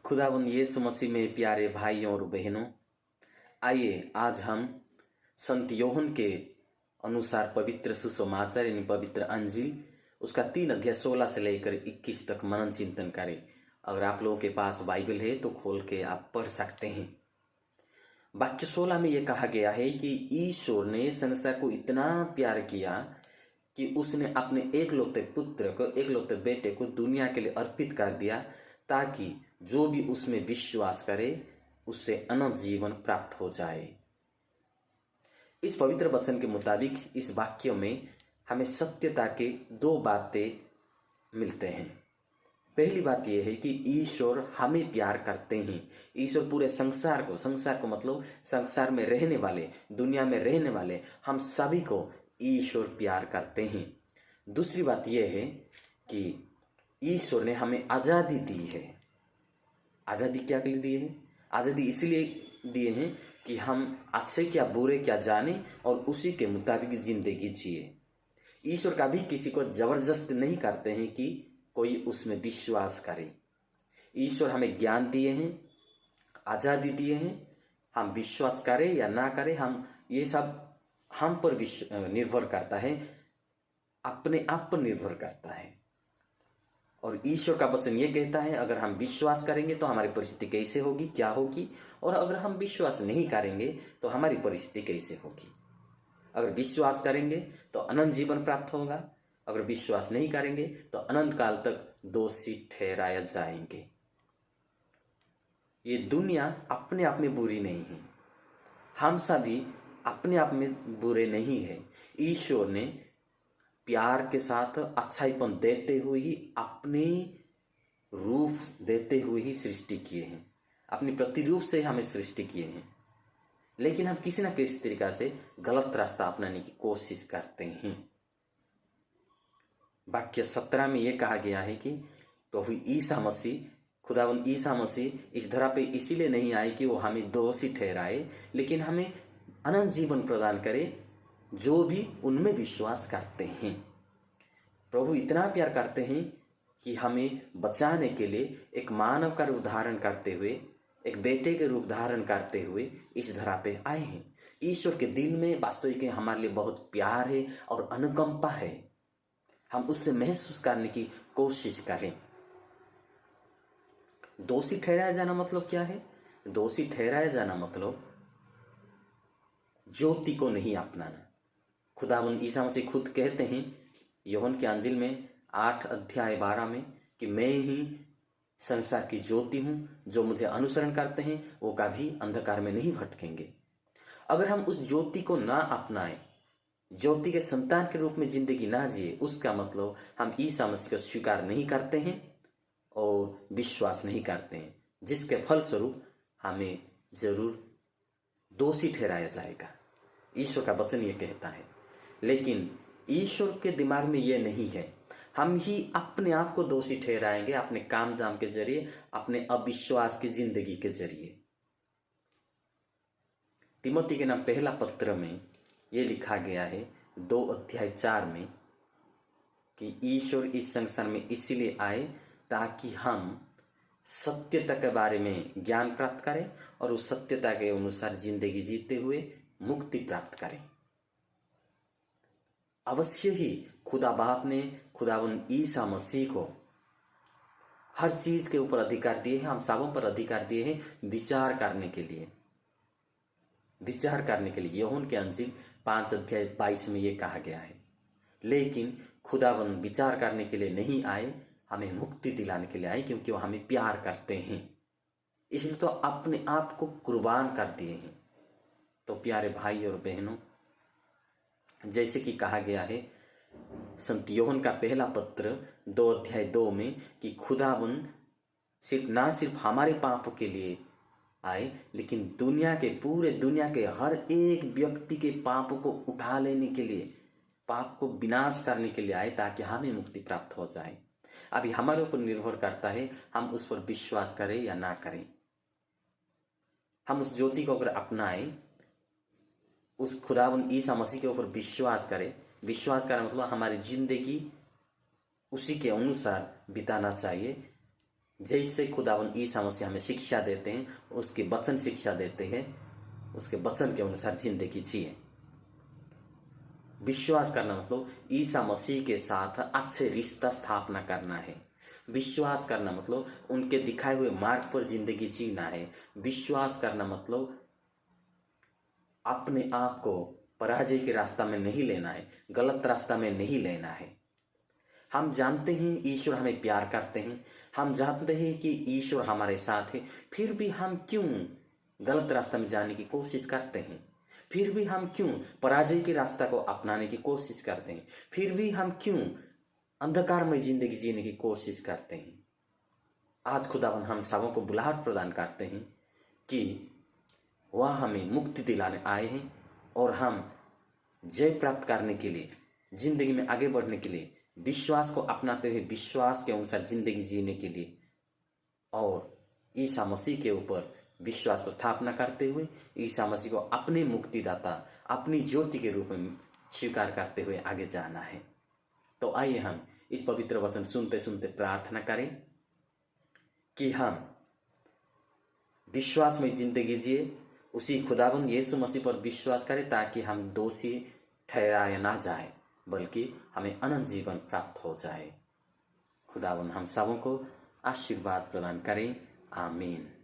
खुदावंद यीशु मसीह में प्यारे भाइयों और बहनों, आइए आज हम संत योहन के अनुसार पवित्र सुसमाचार यानी पवित्र अंजिल उसका 3 अध्याय 16 से लेकर 21 तक मनन चिंतन करें। अगर आप लोगों के पास बाइबल है तो खोल के आप पढ़ सकते हैं। वाक्य 16 में यह कहा गया है कि ईश्वर ने संसार को इतना प्यार किया कि उसने अपने एकलौते पुत्र को, एकलौते बेटे को दुनिया के लिए अर्पित कर दिया, ताकि जो भी उसमें विश्वास करे उससे अनंत जीवन प्राप्त हो जाए। इस पवित्र वचन के मुताबिक इस वाक्य में हमें सत्यता के 2 बातें मिलते हैं। पहली बात यह है कि ईश्वर हमें प्यार करते हैं। ईश्वर पूरे संसार को मतलब संसार में रहने वाले, दुनिया में रहने वाले हम सभी को ईश्वर प्यार करते हैं। दूसरी बात यह है कि ईश्वर ने हमें आज़ादी दी है। आज़ादी क्या के लिए दी है? आज़ादी इसलिए दिए हैं कि हम अच्छे क्या बुरे क्या जाने और उसी के मुताबिक जिंदगी जिए। ईश्वर कभी किसी को जबरदस्त नहीं करते हैं कि कोई उसमें विश्वास करे। ईश्वर हमें ज्ञान दिए हैं, आज़ादी दिए हैं, हम विश्वास करें या ना करें, हम ये सब हम पर निर्भर करता है, अपने आप पर निर्भर करता है। और ईश्वर का वचन ये कहता है अगर हम विश्वास करेंगे तो हमारी परिस्थिति कैसे होगी, क्या होगी, और अगर हम विश्वास नहीं करेंगे तो हमारी परिस्थिति कैसे होगी। अगर विश्वास करेंगे तो अनंत जीवन प्राप्त होगा, अगर विश्वास नहीं करेंगे तो अनंत काल तक दोषी ठहराया जाएंगे। ये दुनिया अपने आप में बुरी नहीं है, हम सभी अपने आप में बुरे नहीं है। ईश्वर ने प्यार के साथ अच्छाईपन देते हुए ही, अपने रूप देते हुए ही सृष्टि किए हैं, अपने प्रतिरूप से हमें सृष्टि किए हैं। लेकिन हम किसी न किसी तरीका से गलत रास्ता अपनाने की कोशिश करते हैं। वाक्य 17 में यह कहा गया है कि प्रभु ईसा मसीह, खुदावंद ईसा मसीह इस धरा पे इसीलिए नहीं आए कि वो हमें दोषी ठहराए, लेकिन हमें अनंत जीवन प्रदान करे जो भी उनमें विश्वास करते हैं। प्रभु इतना प्यार करते हैं कि हमें बचाने के लिए एक मानव का रूप धारण करते हुए, एक बेटे के रूप धारण करते हुए इस धरा पे आए हैं। ईश्वर के दिल में वास्तविक हमारे लिए बहुत प्यार है और अनुकंपा है। हम उससे महसूस करने की कोशिश करें। दोषी ठहराया जाना मतलब क्या है? दोषी ठहराया जाना मतलब ज्योति को नहीं अपनाना। खुदावंद ईसा मसीह खुद कहते हैं यूहन्ना के अंजिल में 8 अध्याय 12 में कि मैं ही संसार की ज्योति हूँ, जो मुझे अनुसरण करते हैं वो कभी अंधकार में नहीं भटकेंगे। अगर हम उस ज्योति को ना अपनाएं, ज्योति के संतान के रूप में जिंदगी ना जिए, उसका मतलब हम ईसा मसीह को स्वीकार नहीं करते हैं और विश्वास नहीं करते हैं, जिसके फलस्वरूप हमें जरूर दोषी ठहराया जाएगा। ईश्वर का वचन ये कहता है। लेकिन ईश्वर के दिमाग में ये नहीं है। हम ही अपने आप को दोषी ठहराएंगे अपने काम धाम के जरिए, अपने अविश्वास की जिंदगी के जरिए। तिमोथी के नाम पहला पत्र में ये लिखा गया है 2 अध्याय 4 में कि ईश्वर इस संसार में इसीलिए आए ताकि हम सत्यता के बारे में ज्ञान प्राप्त करें और उस सत्यता के अनुसार जिंदगी जीते हुए मुक्ति प्राप्त करें। अवश्य ही खुदा बाप ने खुदावंद ईसा मसीह को हर चीज के ऊपर अधिकार दिए हैं, हम सबों पर अधिकार दिए हैं विचार करने के लिए। विचार करने के लिए यूहन्ना के अंजिल 5 अध्याय 22 में यह कहा गया है। लेकिन खुदावंद विचार करने के लिए नहीं आए, हमें मुक्ति दिलाने के लिए आए, क्योंकि वो हमें प्यार करते हैं। इसलिए तो अपने आप को कुर्बान कर दिए हैं। तो प्यारे भाई और बहनों, जैसे कि कहा गया है संत यूहन्ना का पहला पत्र 2 अध्याय 2 में कि खुदावंद ना सिर्फ हमारे पापों के लिए आए, लेकिन पूरे दुनिया के हर एक व्यक्ति के पापों को उठा लेने के लिए, पाप को विनाश करने के लिए आए, ताकि हमें मुक्ति प्राप्त हो जाए। अभी हमारे ऊपर निर्भर करता है हम उस पर विश्वास करें या ना करें। हम उस ज्योति को अगर अपनाएं, उस खुदावंद ईसा मसीह के ऊपर विश्वास करें। विश्वास करना मतलब हमारी जिंदगी उसी के अनुसार बिताना चाहिए, जैसे खुदावन ईसा मसीह हमें शिक्षा देते हैं, उसके वचन शिक्षा देते हैं, उसके वचन के अनुसार जिंदगी जिए। विश्वास करना मतलब ईसा मसीह के साथ अच्छे रिश्ता स्थापना करना है। विश्वास करना मतलब उनके दिखाए हुए मार्ग पर जिंदगी जीना है। विश्वास करना मतलब अपने आप को पराजय के रास्ता में नहीं लेना है, गलत रास्ता में नहीं लेना है। हम जानते हैं ईश्वर हमें प्यार करते हैं, हम जानते हैं कि ईश्वर हमारे साथ है, फिर भी हम क्यों गलत रास्ता में जाने की कोशिश करते हैं? फिर भी हम क्यों पराजय के रास्ता को अपनाने की कोशिश करते हैं? फिर भी हम क्यों अंधकारमय जिंदगी जीने की कोशिश करते हैं? आज खुदावन हम सबों को बुलाहट प्रदान करते हैं कि वह हमें मुक्ति दिलाने आए हैं और हम जय प्राप्त करने के लिए, जिंदगी में आगे बढ़ने के लिए, विश्वास को अपनाते हुए विश्वास के अनुसार जिंदगी जीने के लिए और ईसा मसीह के ऊपर विश्वास को स्थापना करते हुए ईसा मसीह को अपने मुक्तिदाता, अपनी ज्योति के रूप में स्वीकार करते हुए आगे जाना है। तो आइए हम इस पवित्र वचन सुनते सुनते प्रार्थना करें कि हम विश्वास में जिंदगी जिए, उसी खुदावंद यीशु मसीह पर विश्वास करें ताकि हम दोषी ठहराए ना जाए, बल्कि हमें अनंत जीवन प्राप्त हो जाए। खुदावंद हम सबों को आशीर्वाद प्रदान करें। आमीन।